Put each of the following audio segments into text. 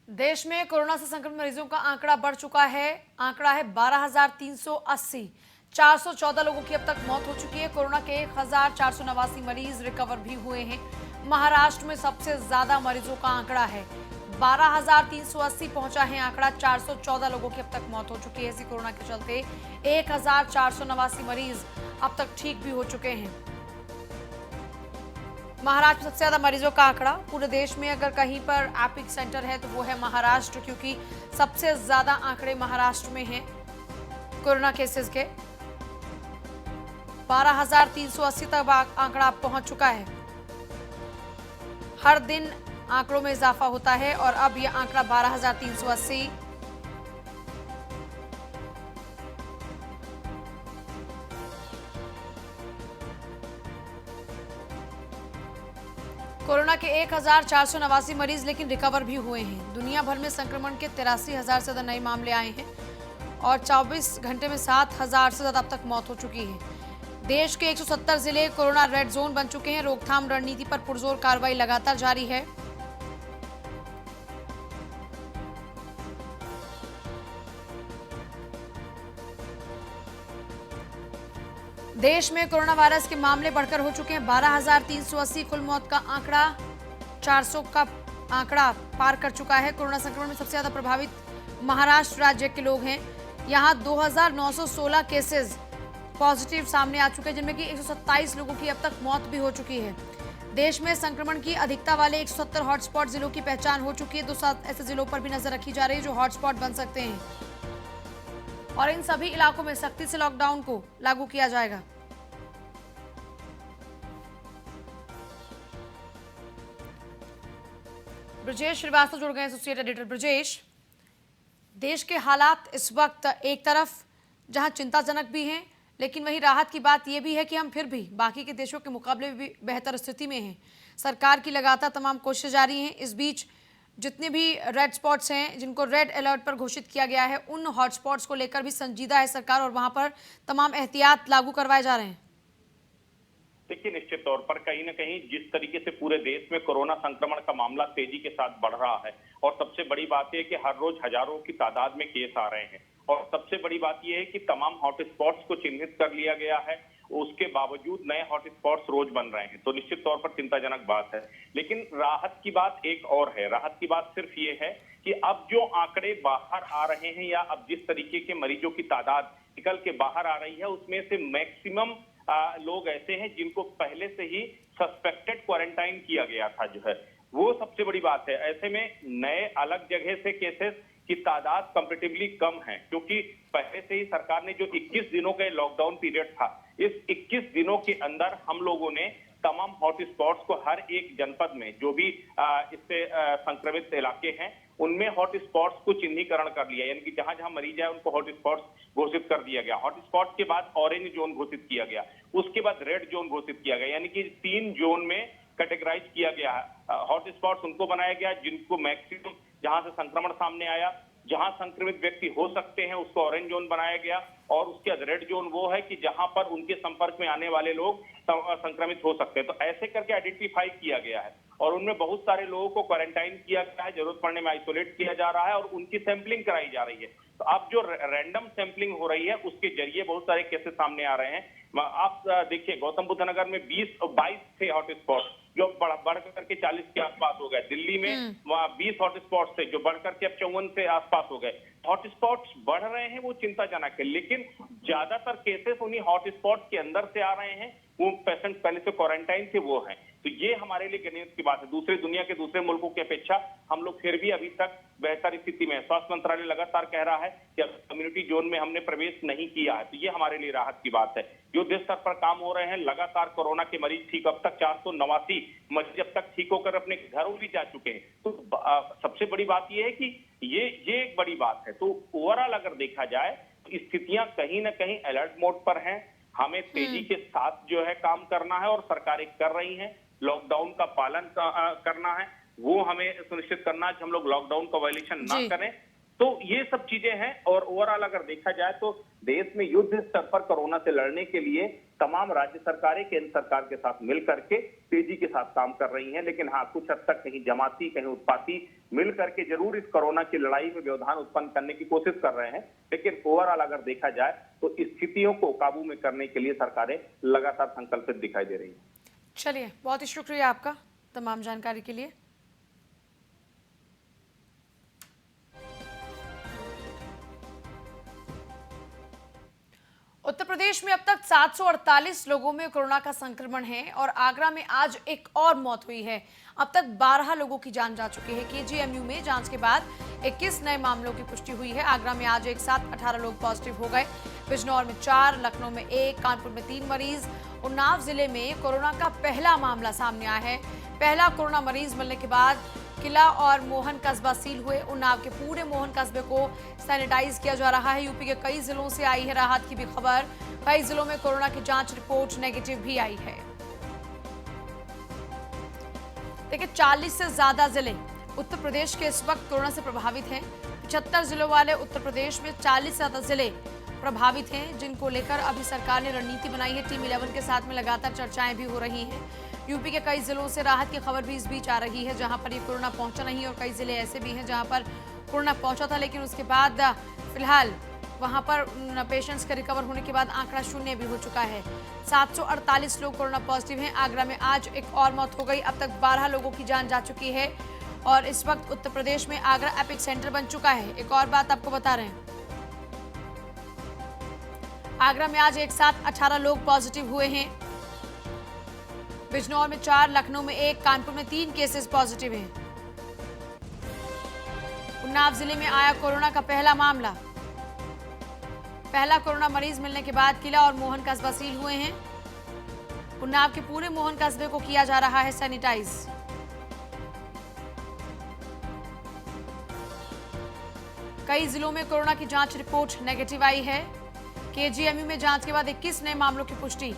देश में कोरोना से संक्रमित मरीजों का आंकड़ा बढ़ चुका है। आंकड़ा है 12,380। 414 लोगों की अब तक मौत हो चुकी है। कोरोना के 1,489 मरीज रिकवर भी हुए हैं। महाराष्ट्र में सबसे ज्यादा मरीजों का आंकड़ा है, 12,380 पहुंचा है आंकड़ा। 414 लोगों की अब तक मौत हो चुकी है। इसी कोरोना के चलते 1,489 मरीज अब तक ठीक भी हो चुके हैं। महाराष्ट्र में सबसे ज्यादा मरीजों का आंकड़ा पूरे देश में अगर कहीं पर एपिक सेंटर है तो वो है महाराष्ट्र, क्योंकि सबसे ज्यादा आंकड़े महाराष्ट्र में हैं कोरोना केसेस के। 12,380 तक आंकड़ा पहुंच चुका है। हर दिन आंकड़ों में इजाफा होता है और अब यह आंकड़ा 12,380। कोरोना के 1,489 मरीज लेकिन रिकवर भी हुए हैं। दुनिया भर में संक्रमण के 83,000 से ज्यादा नए मामले आए हैं और 24 घंटे में 7,000 से ज्यादा अब तक मौत हो चुकी है। देश के 170 जिले कोरोना रेड जोन बन चुके हैं। रोकथाम रणनीति पर पुरजोर कार्रवाई लगातार जारी है। देश में कोरोना वायरस के मामले बढ़कर हो चुके हैं 12,380। कुल मौत का आंकड़ा 400 का आंकड़ा पार कर चुका है। कोरोना संक्रमण में सबसे ज्यादा प्रभावित महाराष्ट्र राज्य के लोग हैं। यहां 2,916 केसेस पॉजिटिव सामने आ चुके हैं, जिनमें कि 127 लोगों की अब तक मौत भी हो चुकी है। देश में संक्रमण की अधिकता वाले 170 हॉटस्पॉट जिलों की पहचान हो चुकी है। 2 ऐसे जिलों पर भी नजर रखी जा रही है जो हॉटस्पॉट बन सकते हैं और इन सभी इलाकों में सख्ती से लॉकडाउन को लागू किया जाएगा। ब्रजेश श्रीवास्तव जुड़ गए, एसोसिएट एडिटर। ब्रजेश, देश के हालात इस वक्त एक तरफ जहां चिंताजनक भी हैं, लेकिन वहीं राहत की बात यह भी है कि हम फिर भी बाकी के देशों के मुकाबले भी बेहतर स्थिति में हैं। सरकार की लगातार तमाम कोशिशें जारी हैं। इस बीच जितने भी रेड स्पॉट्स हैं, जिनको रेड अलर्ट पर घोषित किया गया है, उन हॉटस्पॉट्स को लेकर भी संजीदा है सरकार और वहां पर तमाम एहतियात लागू करवाए जा रहे हैं। देखिए, निश्चित तौर पर कहीं ना कहीं जिस तरीके से पूरे देश में कोरोना संक्रमण का मामला तेजी के साथ बढ़ रहा है और सबसे बड़ी बात यह है कि हर रोज हजारों की तादाद में केस आ रहे हैं और सबसे बड़ी बात यह है कि तमाम हॉटस्पॉट्स को चिन्हित कर लिया गया है। उसके बावजूद नए हॉटस्पॉट्स रोज बन रहे हैं, तो निश्चित तौर पर चिंताजनक बात है। लेकिन राहत की बात एक और है। राहत की बात सिर्फ ये है कि अब जो आंकड़े बाहर आ रहे हैं या अब जिस तरीके के मरीजों की तादाद निकल के बाहर आ रही है, उसमें से मैक्सिमम लोग ऐसे हैं जिनको पहले से ही सस्पेक्टेड क्वारंटाइन किया गया था, जो है वो सबसे बड़ी बात है। ऐसे में नए अलग जगह से केसेस की तादाद कंपेरेटिवली कम है, क्योंकि पहले से ही सरकार ने जो 21 दिनों का लॉकडाउन पीरियड था, इस 21 दिनों के अंदर हम लोगों ने तमाम हॉटस्पॉट्स को हर एक जनपद में जो भी इससे संक्रमित इलाके हैं उनमें हॉटस्पॉट्स को चिन्हीकरण कर लिया, यानी कि जहां जहां मरीज है उनको हॉटस्पॉट्स घोषित कर दिया गया। हॉटस्पॉट के बाद ऑरेंज जोन घोषित किया गया, उसके बाद रेड जोन घोषित किया गया, यानी कि 3 जोन में कैटेगराइज किया गया है। हॉटस्पॉट्स उनको बनाया गया जिनको मैक्सिमम जहां से संक्रमण सामने आया, जहां संक्रमित व्यक्ति हो सकते हैं उसको ऑरेंज जोन बनाया गया और उसके बाद रेड जोन वो है कि जहां पर उनके संपर्क में आने वाले लोग संक्रमित हो सकते हैं। तो ऐसे करके आइडेंटिफाई किया गया है और उनमें बहुत सारे लोगों को क्वारंटाइन किया गया है, जरूरत पड़ने में आइसोलेट किया जा रहा है और उनकी सैंपलिंग कराई जा रही है। तो अब जो रैंडम सैंपलिंग हो रही है उसके जरिए बहुत सारे केसेस सामने आ रहे हैं। आप देखिए, गौतम बुद्ध नगर में 22 थे हॉटस्पॉट जो बढ़ करके 40 के आसपास हो गए। दिल्ली में 20 हॉटस्पॉट थे जो बढ़ करके अब 54 के आसपास हो गए। हॉटस्पॉट्स बढ़ रहे हैं, वो चिंताजनक है, लेकिन ज्यादातर केसेस उन्हीं हॉटस्पॉट के अंदर से आ रहे हैं। वो पेशेंट पहले से क्वारंटाइन थे वो हैं, तो ये हमारे लिए गनीमत की बात है। दूसरे दुनिया के दूसरे मुल्कों की अपेक्षा हम लोग फिर भी अभी तक बेहतर स्थिति में है। स्वास्थ्य मंत्रालय लगातार कह रहा है कि कम्युनिटी जोन में हमने प्रवेश नहीं किया है, तो ये हमारे लिए राहत की बात है। युद्ध स्तर पर काम हो रहे हैं, लगातार कोरोना के मरीज ठीक, अब तक 489 मरीज अब तक ठीक होकर अपने घरों भी जा चुके हैं। तो सबसे बड़ी बात यह है कि ये एक बड़ी बात है। तो ओवरऑल अगर देखा जाए तो स्थितियां कहीं ना कहीं अलर्ट मोड पर हैं। हमें तेजी के साथ जो है काम करना है और सरकारें कर रही हैं। लॉकडाउन का पालन करना है, वो हमें सुनिश्चित करना है कि हम लोग लॉकडाउन का वायलेशन ना करें। तो ये सब चीजें हैं। और ओवरऑल अगर देखा जाए तो देश में युद्ध स्तर पर कोरोना से लड़ने के लिए तमाम राज्य सरकारें केंद्र सरकार के साथ मिल करके तेजी के साथ काम कर रही हैं। लेकिन हाँ, कुछ हद तक कहीं जमाती कहीं उत्पाती मिल करके जरूर इस कोरोना की लड़ाई में व्यवधान उत्पन्न करने की कोशिश कर रहे हैं। लेकिन ओवरऑल अगर देखा जाए तो स्थितियों को काबू में करने के लिए सरकारें लगातार संकल्पित दिखाई दे रही हैं। चलिए, बहुत ही शुक्रिया आपका तमाम जानकारी के लिए। उत्तर प्रदेश में अब तक 748 लोगों में कोरोना का संक्रमण है और आगरा में आज एक और मौत हुई है। अब तक 12 लोगों की जान जा चुकी है। केजीएमयू में जांच के बाद 21 नए मामलों की पुष्टि हुई है। आगरा में आज एक साथ 18 लोग पॉजिटिव हो गए। बिजनौर में 4, लखनऊ में 1, कानपुर में 3 मरीज। उन्नाव जिले में कोरोना का पहला मामला सामने आया है। पहला कोरोना मरीज मिलने के बाद किला और मोहन कस्बा सील हुए। उन्नाव के पूरे मोहन कस्बे को सैनिटाइज किया जा रहा है। यूपी के कई जिलों से आई है राहत की भी खबर। कई जिलों में कोरोना की जांच रिपोर्ट नेगेटिव भी आई है। देखिए, 40 से ज्यादा जिले उत्तर प्रदेश के इस वक्त कोरोना से प्रभावित हैं। 75 जिलों वाले उत्तर प्रदेश में 40 से ज्यादा जिले प्रभावित हैं, जिनको लेकर अभी सरकार ने रणनीति बनाई है। टीम 11 के साथ में लगातार चर्चाएं भी हो रही हैं। यूपी के कई जिलों से राहत की खबर भी इस बीच आ रही है, जहां पर ये कोरोना पहुंचा नहीं और कई जिले ऐसे भी हैं जहां पर कोरोना पहुंचा था, लेकिन उसके बाद फिलहाल वहां पर पेशेंट्स के रिकवर होने के बाद आंकड़ा 0 भी हो चुका है। 748 लोग कोरोना पॉजिटिव हैं। आगरा में आज एक और मौत हो गई। अब तक 12 लोगों की जान जा चुकी है और इस वक्त उत्तर प्रदेश में आगरा एपिक सेंटर बन चुका है। एक और बात आपको बता रहे हैं, आगरा में आज एक साथ 18 लोग पॉजिटिव हुए हैं। बिजनौर में 4, लखनऊ में 1, कानपुर में 3 केसेस पॉजिटिव हैं। उन्नाव जिले में आया कोरोना का पहला मामला। पहला कोरोना मरीज मिलने के बाद किला और मोहन कस्बा सील हुए हैं। उन्नाव के पूरे मोहन कस्बे को किया जा रहा है सैनिटाइज। कई जिलों में कोरोना की जांच रिपोर्ट नेगेटिव आई है। केजीएमयू में जांच के बाद 21 नए मामलों की पुष्टि।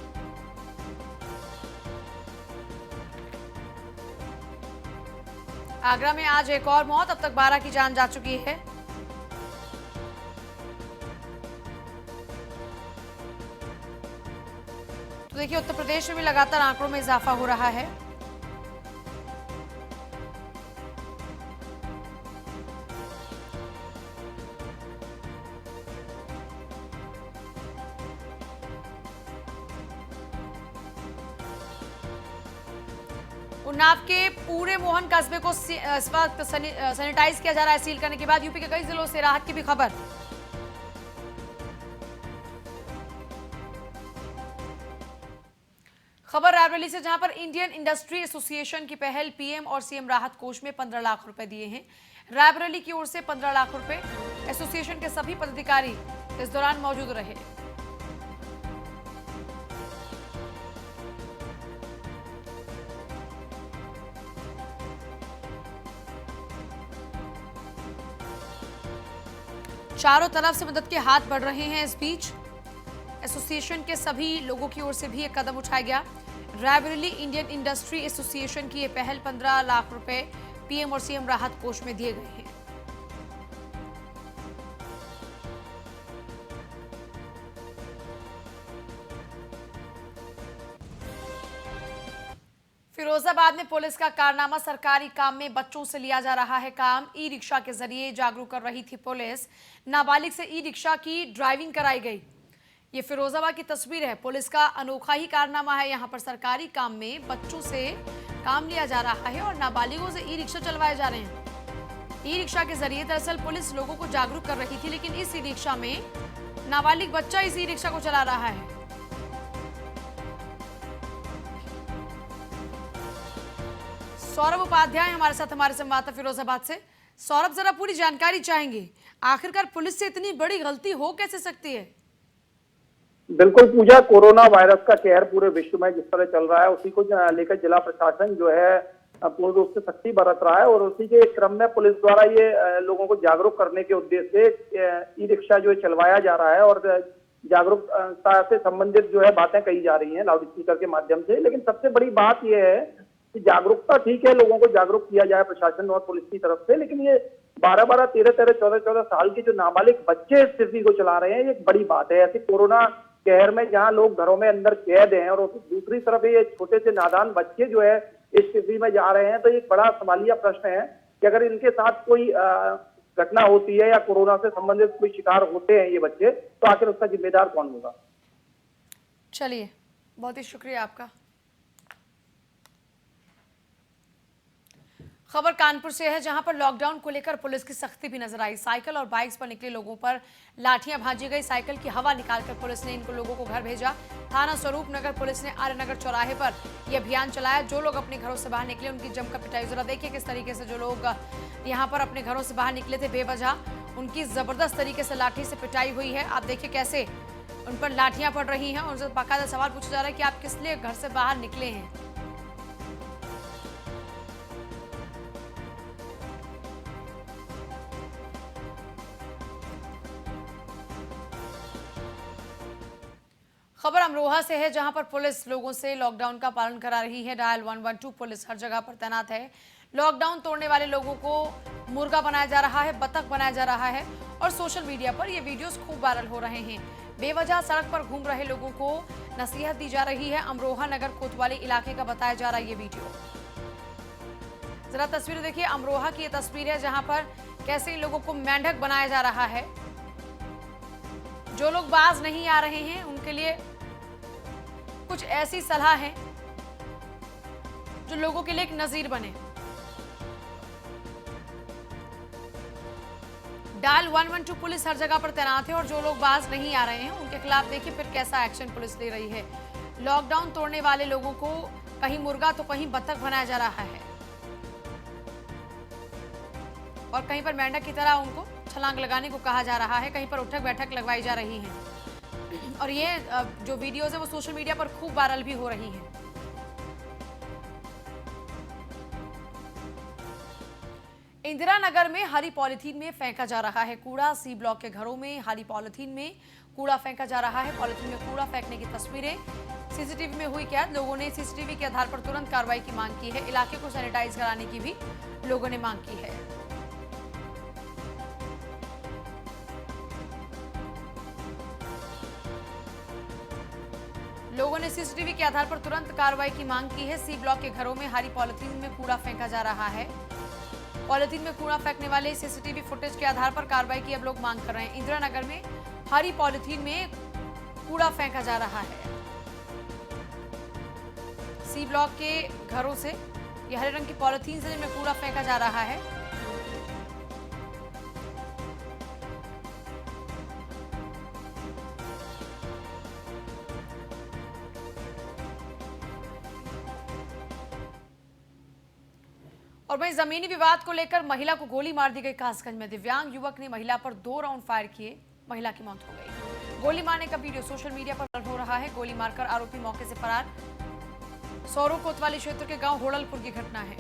आगरा में आज एक और मौत। अब तक 12 की जान जा चुकी है। तो देखिए, उत्तर प्रदेश में भी लगातार आंकड़ों में इजाफा हो रहा है। उन्नाव के पूरे मोहन कस्बे को इस वक्त सैनिटाइज किया जा रहा है। सील करने के बाद यूपी के कई जिलों से राहत की भी खबर। रायबरेली से, जहां पर इंडियन इंडस्ट्री एसोसिएशन की पहल पीएम और सीएम राहत कोष में 15 लाख रुपए दिए हैं। रायबरेली की ओर से 15 लाख रुपए। एसोसिएशन के सभी पदाधिकारी इस दौरान मौजूद रहे। चारों तरफ से मदद के हाथ बढ़ रहे हैं। इस बीच एसोसिएशन के सभी लोगों की ओर से भी एक कदम उठाया गया। रायबरेली इंडियन इंडस्ट्री एसोसिएशन की ये पहल 15 लाख रुपए पीएम और सीएम राहत कोष में दिए गए हैं। फिरोजाबाद में पुलिस का कारनामा। सरकारी काम में बच्चों से लिया जा रहा है काम। ई रिक्शा के जरिए जागरूक कर रही थी पुलिस। नाबालिग से ई रिक्शा की ड्राइविंग कराई गई। ये फिरोजाबाद की तस्वीर है। पुलिस का अनोखा ही कारनामा है। यहाँ पर सरकारी काम में बच्चों से काम लिया जा रहा है और नाबालिगों से ई रिक्शा चलवाए जा रहे हैं। ई रिक्शा के जरिए दरअसल पुलिस लोगों को जागरूक कर रही थी, लेकिन इस ई रिक्शा में नाबालिग बच्चा इस ई रिक्शा को चला रहा है। सौरभ उपाध्याय हमारे साथ, हमारे संवाददाता फिरोजाबाद से। सौरभ, जरा पूरी जानकारी चाहेंगे, आखिरकार पुलिस से इतनी बड़ी गलती हो कैसे सकती है? बिल्कुल पूजा, कोरोना वायरस का कहर पूरे विश्व में जिस तरह चल रहा है उसी को लेकर जिला प्रशासन जो है पूर्ण रूप से सख्ती बरत रहा है और उसी के क्रम में पुलिस द्वारा ये लोगों को जागरूक करने के उद्देश्य से ई रिक्शा जो है चलवाया जा रहा है और जागरूकता से संबंधित जो है बातें कही जा रही हैं लाउड स्पीकर के माध्यम से। लेकिन सबसे बड़ी बात यह है कि जागरूकता ठीक है, लोगों को जागरूक किया जाए प्रशासन और पुलिस की तरफ से, लेकिन ये 12-12, 13-13, 14-14 साल के जो नाबालिग बच्चे इस स्थिति को चला रहे हैं, ये एक बड़ी बात है। ऐसे कोरोना कहर में जहां लोग घरों में अंदर कैद हैं और दूसरी तरफ ये छोटे से नादान बच्चे जो है इस स्थिति में जा रहे हैं, तो एक बड़ा सवालिया प्रश्न है कि अगर इनके साथ कोई घटना होती है या कोरोना से संबंधित कोई शिकार होते हैं ये बच्चे, तो आखिर उसका जिम्मेदार कौन होगा। चलिए, बहुत ही शुक्रिया आपका। खबर कानपुर से है, जहां पर लॉकडाउन को लेकर पुलिस की सख्ती भी नजर आई। साइकिल और बाइक्स पर निकले लोगों पर लाठियां भाजी गई। साइकिल की हवा निकालकर पुलिस ने इनको लोगों को घर भेजा। थाना स्वरूप नगर पुलिस ने आर्यनगर चौराहे पर यह अभियान चलाया। जो लोग अपने घरों से बाहर निकले उनकी जमकर पिटाई। जरा देखिए किस तरीके से जो लोग यहाँ पर अपने घरों से बाहर निकले थे बेवजह, उनकी जबरदस्त तरीके से लाठी से पिटाई हुई है। आप देखिए कैसे उन पर लाठियां पड़ रही हैं। उनसे बाकायदा सवाल पूछा जा रहा है कि आप किस लिए घर से बाहर निकले हैं। खबर अमरोहा से है, जहां पर पुलिस लोगों से लॉकडाउन का पालन करा रही है। डायल 112 पुलिस हर जगह पर तैनात है। लॉकडाउन तोड़ने वाले लोगों को मुर्गा बनाया जा रहा है, बतख बनाया जा रहा है और सोशल मीडिया पर ये वीडियोस खूब वायरल हो रहे हैं। बेवजह सड़क पर घूम रहे लोगों को नसीहत दी जा रही है। अमरोहा नगर कोतवाली इलाके का बताया जा रहा है ये वीडियो। जरा तस्वीर देखिए, अमरोहा की ये तस्वीर है जहां पर कैसे इन लोगों को मेंढक बनाया जा रहा है। जो लोग बाज नहीं आ रहे हैं उनके लिए कुछ ऐसी सलाह है जो लोगों के लिए एक नजीर बने। डायल 112 पुलिस हर जगह पर तैनात है और जो लोग बाज नहीं आ रहे हैं उनके खिलाफ देखिए फिर कैसा एक्शन पुलिस ले रही है। लॉकडाउन तोड़ने वाले लोगों को कहीं मुर्गा तो कहीं बतख बनाया जा रहा है और कहीं पर मेंढक की तरह उनको छलांग लगाने को कहा जा रहा है। कहीं पर उठक बैठक लगवाई जा रही है और ये जो वीडियोस है वो सोशल मीडिया पर खूब वायरल भी हो रही हैं। इंदिरा नगर में हरी पॉलीथीन में फेंका जा रहा है कूड़ा। सी ब्लॉक के घरों में हरी पॉलीथीन में कूड़ा फेंका जा रहा है। पॉलीथीन में कूड़ा फेंकने की तस्वीरें सीसीटीवी में हुई कैद। लोगों ने सीसीटीवी के आधार पर तुरंत कार्रवाई की मांग की है। इलाके को सैनिटाइज कराने की भी लोगों ने मांग की है। लोगों ने सीसीटीवी के आधार पर तुरंत कार्रवाई की मांग की है। सी ब्लॉक के घरों में हरी पॉलीथीन में कूड़ा फेंका जा रहा है। पॉलीथीन में कूड़ा फेंकने वाले सीसीटीवी फुटेज के आधार पर कार्रवाई की अब लोग मांग कर रहे हैं। इंदिरा नगर में हरी पॉलीथीन में कूड़ा फेंका जा रहा है। सी ब्लॉक के घरों से ये हरे रंग की पॉलीथीन से जिनमें कूड़ा फेंका जा रहा है। और वहीं जमीनी विवाद को लेकर महिला को गोली मार दी गई। कासगंज में दिव्यांग युवक ने महिला पर 2 राउंड फायर किए, महिला की मौत हो गई। गोली मारने का वीडियो सोशल मीडिया पर वायरल हो रहा है। गोली मारकर आरोपी मौके से फरार। सौरू कोतवाली क्षेत्र के गांव होड़लपुर की घटना है।